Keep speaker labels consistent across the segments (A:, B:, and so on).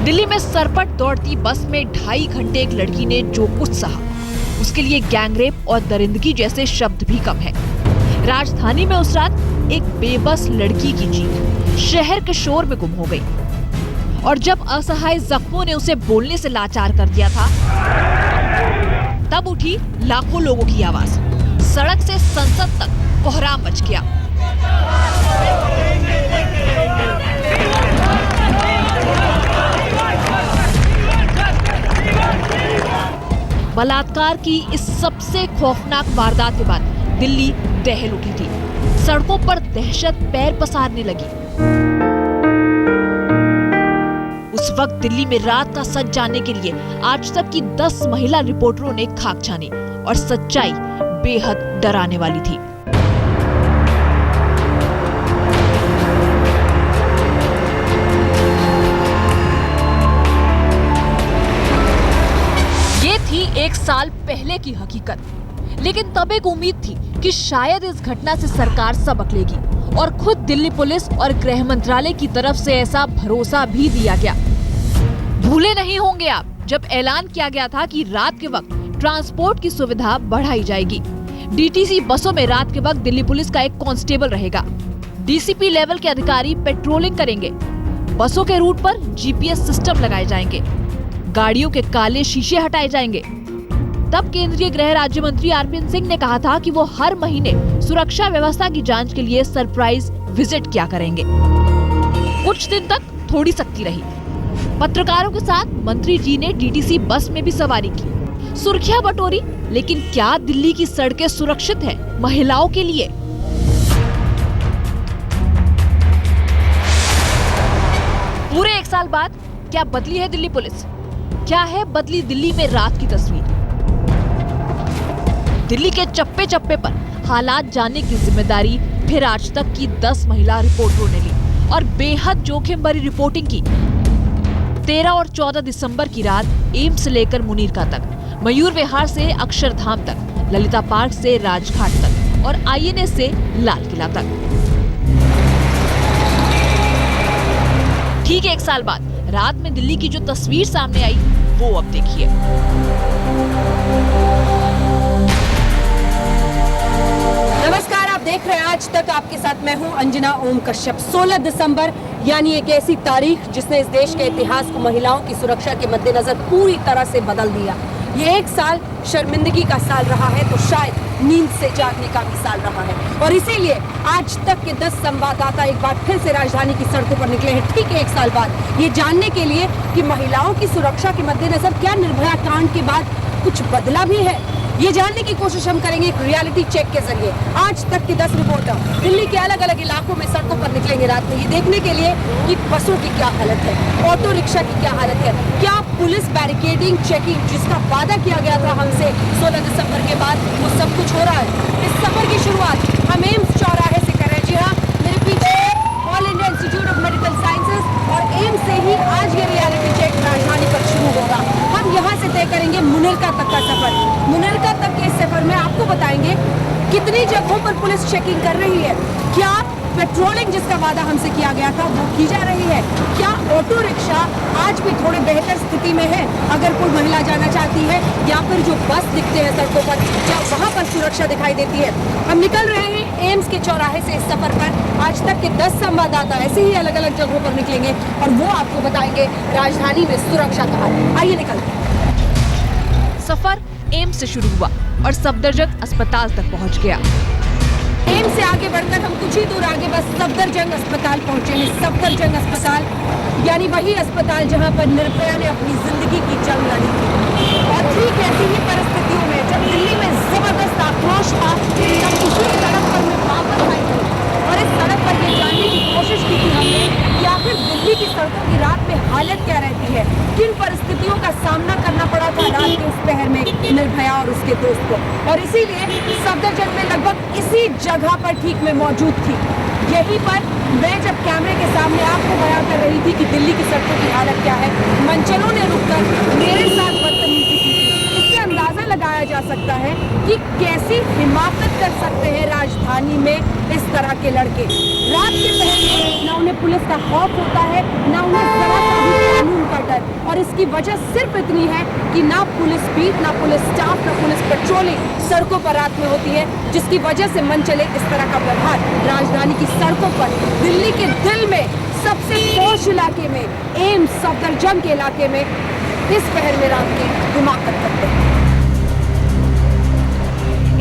A: दिल्ली में सरपट दौड़ती बस में 2.5 घंटे एक लड़की ने जो कुछ सहा, उसके लिए गैंगरेप और दरिंदगी जैसे शब्द भी कम है। राजधानी में उस रात एक बेबस लड़की की चीख शहर के शोर में गुम हो गई, और जब असहाय जख्मों ने उसे बोलने से लाचार कर दिया था, तब उठी लाखों लोगों की आवाज। सड़क से संसद तक कोहराम मच गया। बलात्कार की इस सबसे खौफनाक वारदात के बाद दिल्ली दहल उठी थी। सड़कों पर दहशत पैर पसारने लगी। उस वक्त दिल्ली में रात का सच जानने के लिए आज तक की 10 महिला रिपोर्टरों ने खाक छानी, और सच्चाई बेहद डराने वाली थी। ये थी 1 साल पहले की हकीकत, लेकिन तब एक उम्मीद थी कि शायद इस घटना से सरकार सबक लेगी, और खुद दिल्ली पुलिस और गृह मंत्रालय की तरफ से ऐसा भरोसा भी दिया गया। भूले नहीं होंगे आप जब ऐलान किया गया था कि रात के वक्त ट्रांसपोर्ट की सुविधा बढ़ाई जाएगी। डीटीसी बसों में रात के वक्त दिल्ली पुलिस का एक कांस्टेबल रहेगा। डीसीपी लेवल के अधिकारी पेट्रोलिंग करेंगे। बसों के रूट पर जीपीएस सिस्टम लगाए जाएंगे। गाड़ियों के काले शीशे हटाए जाएंगे। तब केंद्रीय गृह राज्य मंत्री आरपीएन सिंह ने कहा था कि वो हर महीने सुरक्षा व्यवस्था की जांच के लिए सरप्राइज विजिट किया करेंगे। कुछ दिन तक थोड़ी सख्ती रही। पत्रकारों के साथ मंत्री जी ने डीटीसी बस में भी सवारी की, सुर्खियां बटोरी, लेकिन क्या दिल्ली की सड़कें सुरक्षित हैं महिलाओं के लिए? पूरे 1 साल बाद क्या बदली है दिल्ली पुलिस? क्या है बदली दिल्ली में रात की तस्वीर? दिल्ली के चप्पे चप्पे पर हालात जानने की जिम्मेदारी फिर आज तक की 10 महिला रिपोर्टरों ने ली, और बेहद जोखिम भरी रिपोर्टिंग की। 13 और 14 दिसंबर की रात एम्स से लेकर मुनीरका तक, मयूर विहार से अक्षरधाम तक, ललिता पार्क से राजघाट तक, और आईएनए से लाल किला तक। ठीक 1 साल बाद रात में दिल्ली की जो तस्वीर सामने आई, वो अब देखिए।
B: नमस्कार, आप देख रहे हैं आज तक। आपके साथ मैं हूं अंजना ओम कश्यप। 16 दिसंबर यानी एक ऐसी तारीख जिसने इस देश के इतिहास को महिलाओं की सुरक्षा के मद्देनजर पूरी तरह से बदल दिया। ये 1 साल शर्मिंदगी का साल रहा है, तो शायद नींद से जागने का भी साल रहा है। और इसीलिए आज तक के 10 संवाददाता एक बार फिर से राजधानी की सड़कों पर निकले हैं, ठीक 1 साल बाद, ये जानने के लिए कि महिलाओं की सुरक्षा के मद्देनजर क्या निर्भया कांड के बाद कुछ बदला भी है। ये जानने की कोशिश हम करेंगे एक रियलिटी चेक के जरिए। आज तक के 10 रिपोर्टर दिल्ली के अलग अलग इलाकों में सड़कों पर निकलेंगे रात में, ये देखने के लिए कि बसों की क्या हालत है, ऑटो रिक्शा की क्या हालत है, क्या पुलिस बैरिकेडिंग चेकिंग जिसका वादा किया गया था हमसे 16 दिसंबर के बाद, वो सब कुछ हो रहा है। इस सफर की शुरुआत हम एम्स चौराहे से कर रहे हैं। जी हाँ, मेरे पीछे all India institute of medical sciences, और एम्स से ही आज ये रियलिटी चेक राजधानी पर शुरू होगा। हम यहाँ से तय करेंगे मुनीरका तक का सफर। मुनीरका तक के इस सफर में आपको बताएंगे कितनी जगहों पर पुलिस चेकिंग कर रही है, क्या पेट्रोलिंग जिसका वादा हमसे किया गया था वो की जा रही है, क्या ऑटो रिक्शा आज भी थोड़े बेहतर स्थिति में है अगर कोई महिला जाना चाहती है, या फिर जो बस दिखते हैं सड़कों पर क्या वहाँ पर सुरक्षा दिखाई देती है। हम निकल रहे हैं एम्स के चौराहे से इस सफर पर। आज तक के 10 संवाददाता ऐसे ही अलग अलग जगहों पर निकलेंगे, और वो आपको बताएंगे राजधानी में सुरक्षा का हाल। आइए निकलते हैं।
A: सफर एम्स से शुरू हुआ और सफदरजंग अस्पताल तक पहुंच गया।
B: एम्स से आगे बढ़कर हम कुछ ही दूर आगे बस सफदरजंग अस्पताल पहुंचे हैं। सफदरजंग अस्पताल यानी वही अस्पताल जहां पर निर्भया ने अपनी जिंदगी की जंग लड़ी थी। और ठीक ऐसी ही परिस्थितियों में जब दिल्ली में जबरदस्त आक्रोश था, तब उसी सड़क पर मैं वापस आई थी, और इस सड़क पर ये जानने की कोशिश की थी हमने कि आखिर दिल्ली की सड़कों की रात में हालत क्या रहती है, किन परिस्थितियों का सामना करना पड़ा था रात के उस पहर में निर्भया और उसके दोस्त को। और इसीलिए सफदरजंग में लगभग इसी जगह पर ठीक मैं मौजूद थी। यहीं पर मैं जब कैमरे के सामने आपको बयां कर रही थी कि दिल्ली की सड़कों की हालत क्या है, मनचलों ने रुककर मेरे साथ बदतमीजी की थी। इससे अंदाजा लगाया जा सकता है कि कैसी हिमाकत कर सकते हैं राजधानी में इस तरह के लड़के। रात के पहर में न उन्हें पुलिस का खौफ होता है, न उन्हें जरा सा भी कानून का डर, और इसकी वजह सिर्फ इतनी है कि ना पुलिस बीट, ना पुलिस स्टाफ, ना पुलिस पेट्रोलिंग सड़कों पर रात में होती है, जिसकी वजह से मन चले इस तरह का व्यवहार राजधानी की सड़कों पर, दिल्ली के दिल में सबसे पॉश इलाके में, एम्स सफदरजंग के इलाके में इस पहर में रात के हिमाकत करते हैं।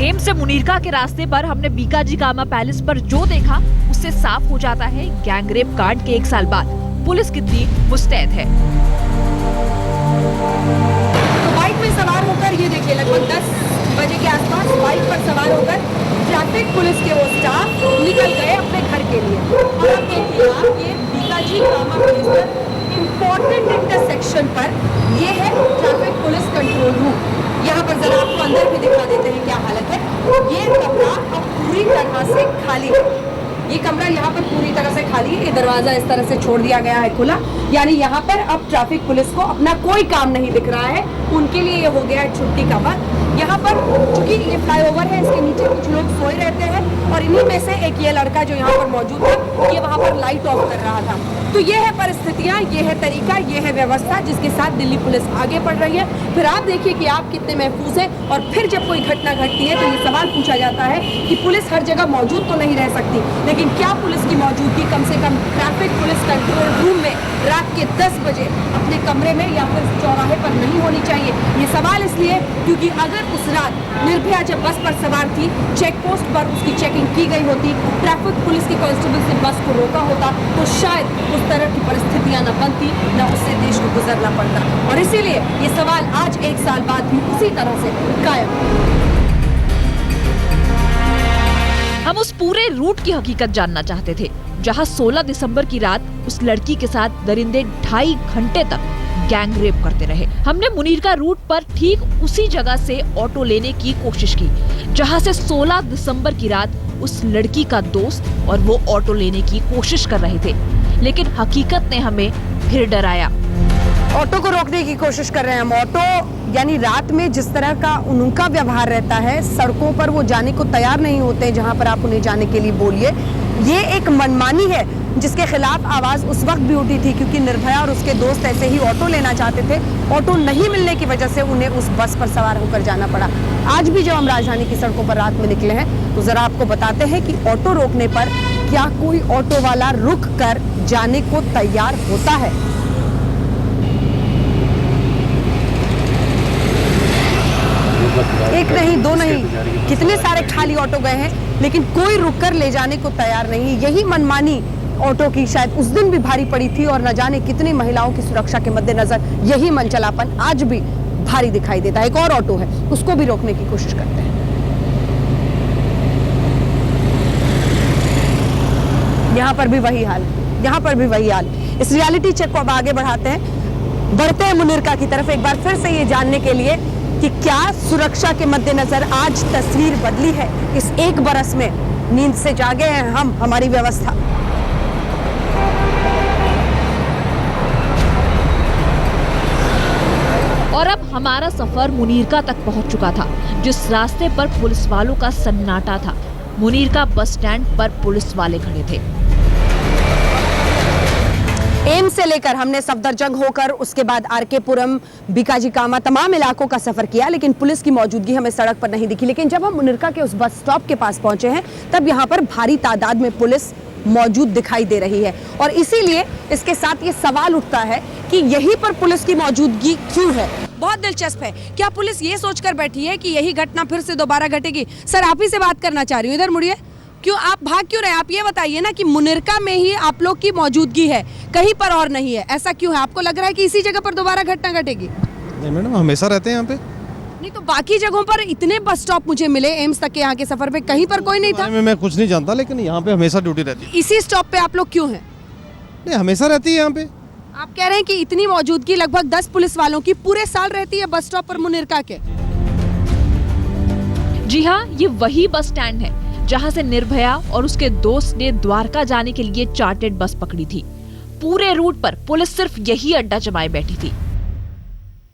A: एम्स से मुनीरका के रास्ते पर हमने बीकाजी कामा पैलेस पर जो देखा उससे साफ हो जाता है गैंगरेप कांड के 1 साल बाद पुलिस कितनी मुस्तैद है।
B: तो बाइक में सवार होकर, ये देखिए लगभग 10 बजे के आसपास बाइक पर सवार होकर ट्रैफिक पुलिस के वो स्टाफ निकल गए अपने घर के लिए। और अब देखिए आप, ये बीकाजी कामा पैलेस पर इम्पोर्टेंट इंटरसेक्शन पर ये है ट्रैफिक पुलिस कंट्रोल रूम। यहाँ पर जरा आपको अंदर भी दिखा देते हैं क्या हालत है। ये कमरा अब पूरी तरह से खाली है। ये कमरा यहाँ पर पूरी तरह से खाली है। ये दरवाजा इस तरह से छोड़ दिया गया है खुला, यानी यहाँ पर अब ट्रैफिक पुलिस को अपना कोई काम नहीं दिख रहा है। उनके लिए ये हो गया है छुट्टी का वक्त। यहाँ पर चूंकि ये फ्लाईओवर है, इसके नीचे कुछ लोग सोए रहते हैं, और इन्हीं में से एक ये लड़का जो यहाँ पर मौजूद था, ये वहाँ पर लाइट ऑफ कर रहा था। तो ये है परिस्थितियाँ, ये है तरीका, ये है व्यवस्था जिसके साथ दिल्ली पुलिस आगे बढ़ रही है। फिर आप देखिए कि आप कितने महफूज हैं, और फिर जब कोई घटना घटती है तो ये सवाल पूछा जाता है कि पुलिस हर जगह मौजूद तो नहीं रह सकती, लेकिन क्या पुलिस की मौजूदगी कम से कम ट्रैफिक पुलिस कंट्रोल रूम में रात के 10 बजे अपने कमरे में या फिर चौराहे पर नहीं होनी चाहिए? ये सवाल इसलिए क्योंकि अगर उस रात निर्भया जब बस पर सवार थी, चेक पोस्ट पर उसकी चेकिंग की गई होती, ट्रैफिक पुलिस के कांस्टेबल से बस को रोका होता, तो शायद उस तरह की परिस्थितियां न बनती, न उससे देश को गुजरना पड़ता। और इसीलिए ये सवाल आज 1 साल बाद भी उसी तरह से कायम।
A: हम उस पूरे रूट की हकीकत जानना चाहते थे जहां 16 दिसंबर की रात उस लड़की के साथ दरिंदे 2.5 घंटे तक गैंग रेप करते रहे। हमने मुनीरका रूट पर ठीक उसी जगह से ऑटो लेने की कोशिश की जहां से 16 दिसंबर की रात उस लड़की का दोस्त और वो ऑटो लेने की कोशिश कर रहे थे, लेकिन हकीकत ने हमें फिर डराया।
B: ऑटो को रोकने की कोशिश कर रहे हैं हम। ऑटो यानी रात में जिस तरह का उनका व्यवहार रहता है, सड़कों पर वो जाने को तैयार नहीं होते जहां पर आप उन्हें जाने के लिए बोलिए। ये एक मनमानी है जिसके खिलाफ आवाज उस वक्त भी उठी थी, क्योंकि निर्भया और उसके दोस्त ऐसे ही ऑटो लेना चाहते थे। ऑटो नहीं मिलने की वजह से उन्हें उस बस पर सवार होकर जाना पड़ा। आज भी जब हम राजधानी की सड़कों पर रात में निकले हैं तो जरा आपको बताते हैं कि ऑटो रोकने पर क्या कोई ऑटो वाला रुक कर जाने को तैयार होता है। एक नहीं, दो नहीं, कितने सारे खाली ऑटो गए हैं, लेकिन कोई रुककर ले जाने को तैयार नहीं। यही मनमानी ऑटो की शायद उस दिन भी भारी पड़ी थी, और न जाने कितनी महिलाओं की सुरक्षा के मद्देनजर यही मनचलापन आज भी भारी दिखाई देता है। एक और ऑटो है, उसको भी रोकने की कोशिश करते हैं। यहाँ पर भी वही हाल, यहाँ पर भी वही हाल। इस रियलिटी चेक को अब आगे बढ़ाते हैं, बढ़ते हैं मुनीरका की तरफ, एक बार फिर से ये जानने के लिए कि क्या सुरक्षा के मद्देनजर आज तस्वीर बदली है। इस 1 बरस में नींद से जागे हैं हम, हमारी व्यवस्था।
A: और अब हमारा सफर मुनीरका तक पहुंच चुका था, जिस रास्ते पर पुलिस वालों का सन्नाटा था। मुनीरका बस स्टैंड पर पुलिस वाले खड़े थे।
B: एम्स से लेकर हमने सफदरजंग होकर उसके बाद आरके पुरम, बीकाजी कामा, तमाम इलाकों का सफर किया, लेकिन पुलिस की मौजूदगी हमें सड़क पर नहीं दिखी। लेकिन जब हम मुनीरका के उस बस स्टॉप के पास पहुंचे हैं, तब यहाँ पर भारी तादाद में पुलिस मौजूद दिखाई दे रही है। और इसीलिए इसके साथ ये सवाल उठता है कि यहीं पर पुलिस की मौजूदगी क्यों है। बहुत दिलचस्प है, क्या पुलिस ये सोचकर बैठी है कि यही घटना फिर से दोबारा घटेगी? सर, आप ही से बात करना चाह रही हूँ, इधर मुड़िए। क्यों आप भाग क्यों रहे? आप ये बताइए ना कि मुनीरका में ही आप लोग की मौजूदगी है, कहीं पर और नहीं है, ऐसा क्यों है? आपको लग रहा है कि इसी जगह पर दोबारा घटना घटेगी?
C: नहीं मैडम, हमेशा रहते हैं यहाँ पे।
B: नहीं तो बाकी जगहों पर इतने बस स्टॉप मुझे मिले एम्स तक के, यहाँ के सफर पे कहीं पर कोई नहीं था।
C: मैं कुछ नहीं जानता, लेकिन यहाँ पे हमेशा ड्यूटी रहती है।
B: इसी स्टॉप पे आप लोग क्यों हैं?
C: नहीं, हमेशा रहती है यहाँ पे।
B: आप कह रहे हैं कि इतनी मौजूदगी लगभग 10 पुलिस वालों की पूरे साल रहती है बस स्टॉप पर मुनीरका के?
A: जी हाँ, ये वही बस स्टैंड है जहां से निर्भया और उसके दोस्त ने द्वारका जाने के लिए चार्टर्ड बस पकड़ी थी। पूरे रूट पर पुलिस सिर्फ यही अड्डा जमाए बैठी थी।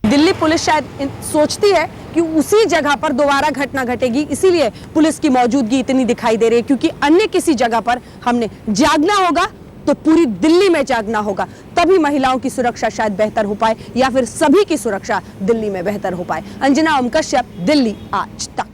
B: दिल्ली पुलिस शायद सोचती है कि उसी जगह पर दोबारा घटना घटेगी, इसीलिए पुलिस की मौजूदगी इतनी दिखाई दे रही है, क्योंकि अन्य किसी जगह पर हमने जागना होगा तो पूरी दिल्ली में जागना होगा, तभी महिलाओं की सुरक्षा शायद बेहतर हो पाए या फिर सभी की सुरक्षा दिल्ली में बेहतर हो पाए। अंजना ओम कश्यप, दिल्ली आज तक।